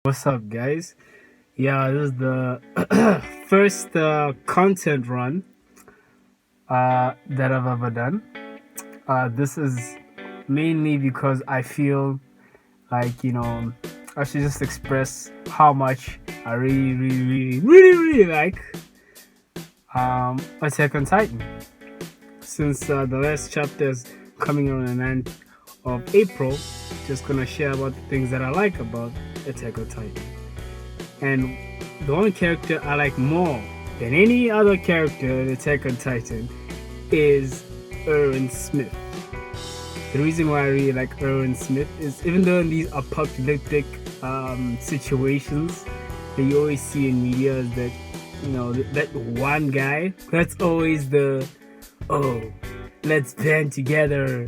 What's up, guys? Yeah, this is the first content run that I've ever done. This is mainly because I feel like, I should just express how much I really like Attack on Titan. Since the last chapter is coming on the 9th of April, just gonna share about the things that I like about Attack on Titan. And the one character I like more than any other character in Attack on Titan is Erwin Smith. The reason why I really like Erwin Smith is even though in these apocalyptic situations that you always see in media is that, that one guy that's always the, oh, let's band together,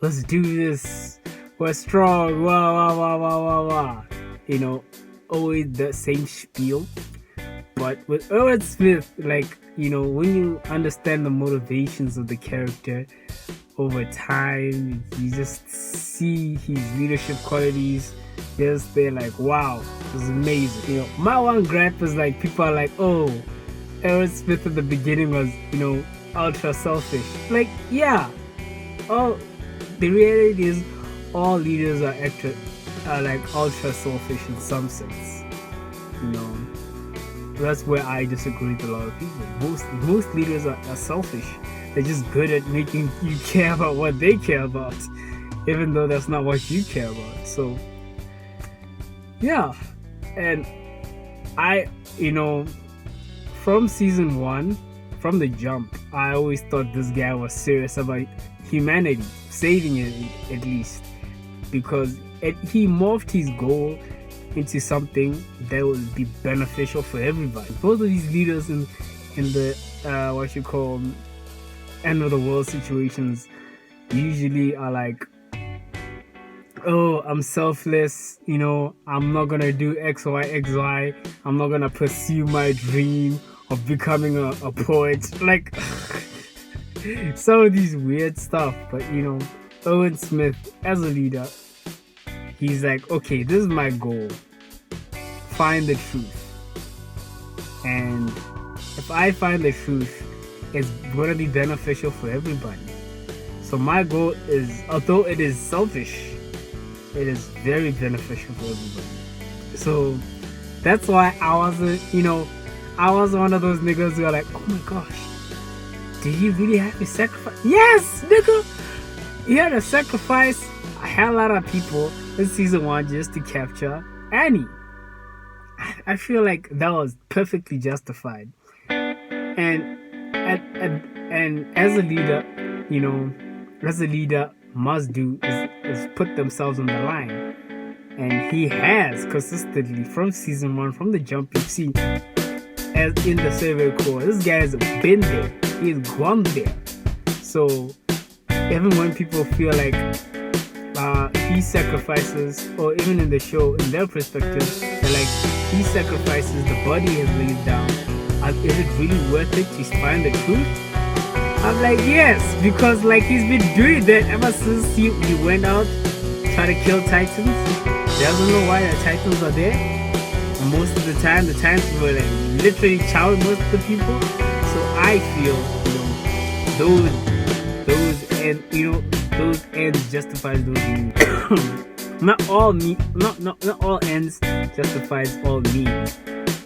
let's do this, we're strong, wah, wah, wah, wah, wah, wah. Always the same spiel. But with Erwin Smith, when you understand the motivations of the character over time, you just see his leadership qualities. Just they're like, wow, this is amazing. My one gripe is like people are like, oh, Erwin Smith at the beginning was, ultra selfish. Like, yeah. Oh, the reality is all leaders are like ultra selfish in some sense. That's where I disagree with a lot of people. Most leaders are selfish. They're just good at making you care about what they care about, even though that's not what you care about. So yeah, and I, from season 1, from the jump, I always thought this guy was serious about humanity, saving it at least, because he morphed his goal into something that would be beneficial for everybody. Both of these leaders in the what you call end of the world situations usually are like, oh, I'm selfless, I'm not gonna do X, Y, X, Y, I'm not gonna pursue my dream of becoming a poet. Like some of these weird stuff. But Erwin Smith as a leader, he's like, okay, this is my goal. Find the truth. And if I find the truth, it's going to be beneficial for everybody. So my goal is, although it is selfish, it is very beneficial for everybody. So that's why I was one of those niggas who are like, oh my gosh, did you really have to sacrifice? Yes, nigga! He had to sacrifice a hell lot of people in season 1 just to capture Annie. I feel like that was perfectly justified. And as a leader, must do is put themselves on the line. And he has consistently from season 1, from the jump, you see, as in the survey core, this guy has been there. He's gone there. So even when people feel like he sacrifices, or even in the show, in their perspective, they're like, he sacrifices the body he has laid down. Is it really worth it to find the truth? I'm like, yes, because he's been doing that ever since he went out, try to kill Titans. He doesn't know why the Titans are there. And most of the time, the Titans were literally chowing most of the people. So I feel, those ends justifies those means. Not all ends justifies all means,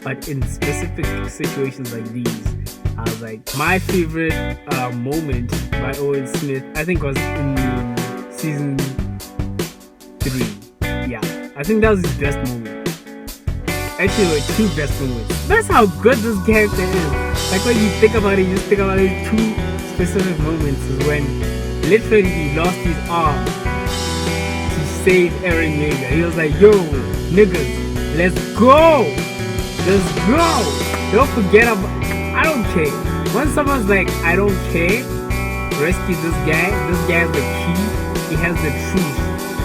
but in specific situations like these, I was like, my favorite moment by Erwin Smith, I think, was in season 3. Yeah, I think that was his best moment. Actually, there were 2 best moments. That's how good this character is. Like when you think about it, you just think about it. 2 specific moments is when literally he lost his arm to save Eren Yeager. He was like, yo, niggas, let's go! Let's go! Don't forget about... I don't care. When someone's like, I don't care, rescue this guy has the key, he has the truth.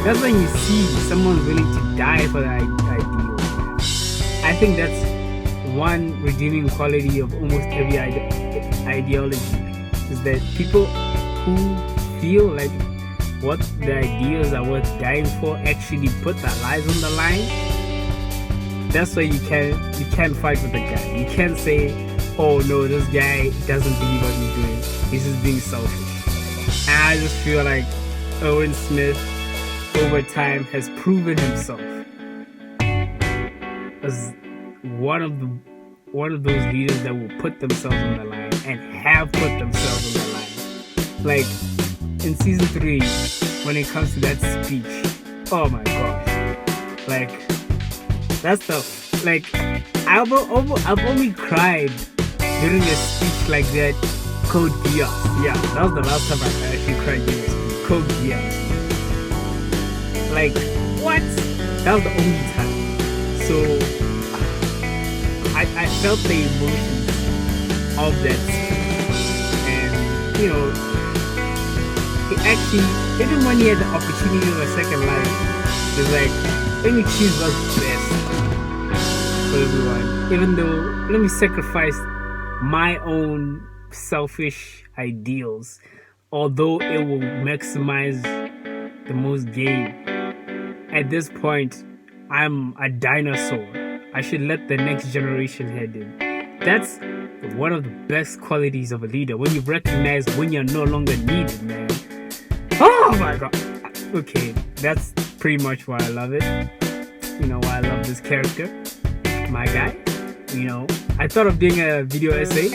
That's when you see someone willing to die for the ideal. I think that's one redeeming quality of almost every ideology, is that people who feel like what the ideas are worth dying for actually put their lives on the line. That's why you can't fight with the guy. You can't say, oh no, this guy doesn't believe what he's doing. He's just being selfish. And I just feel like Erwin Smith over time has proven himself as one of those leaders that will put themselves on the line and have put themselves on the line. Like in season 3, when it comes to that speech, oh my gosh, like that's the like I've only cried during a speech like that. Code Geass, yeah, that was the last time I actually cried during a speech. Code Geass, like what? That was the only time. So I felt the emotions of that speech, and you know, he actually, even when he had the opportunity of a second life, it's like, let me choose what's best for everyone. Even though, let me sacrifice my own selfish ideals, although it will maximize the most gain. At this point, I'm a dinosaur. I should let the next generation head in. That's one of the best qualities of a leader, when you recognize when you're no longer needed, man. Oh my god. Okay, that's pretty much why I love it. You know, why I love this character, my guy. You know, I thought of doing a video essay,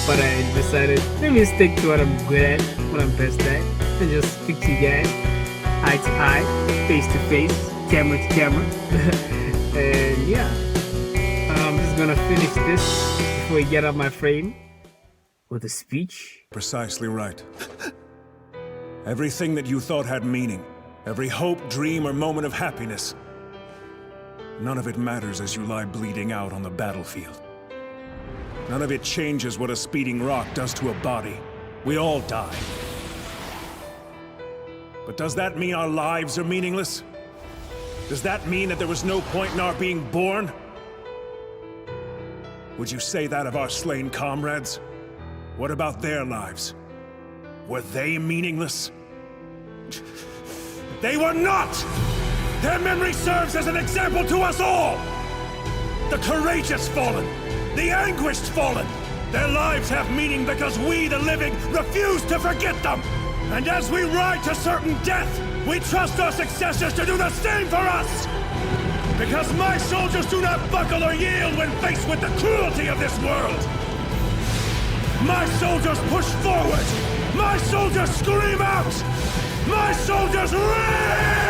but I decided, let me stick to what I'm good at, what I'm best at, and just speak to you guys eye to eye, face to face, camera to camera. And yeah, I'm just gonna finish this before we get out my frame with a speech. Precisely right. Everything that you thought had meaning, every hope, dream, or moment of happiness, none of it matters as you lie bleeding out on the battlefield. None of it changes what a speeding rock does to a body. We all die. But does that mean our lives are meaningless? Does that mean that there was no point in our being born? Would you say that of our slain comrades? What about their lives? Were they meaningless? They were not! Their memory serves as an example to us all! The courageous fallen, the anguished fallen. Their lives have meaning because we, the living, refuse to forget them! And as we ride to certain death, we trust our successors to do the same for us! Because my soldiers do not buckle or yield when faced with the cruelty of this world! My soldiers push forward! My soldiers scream out! My soldiers rage!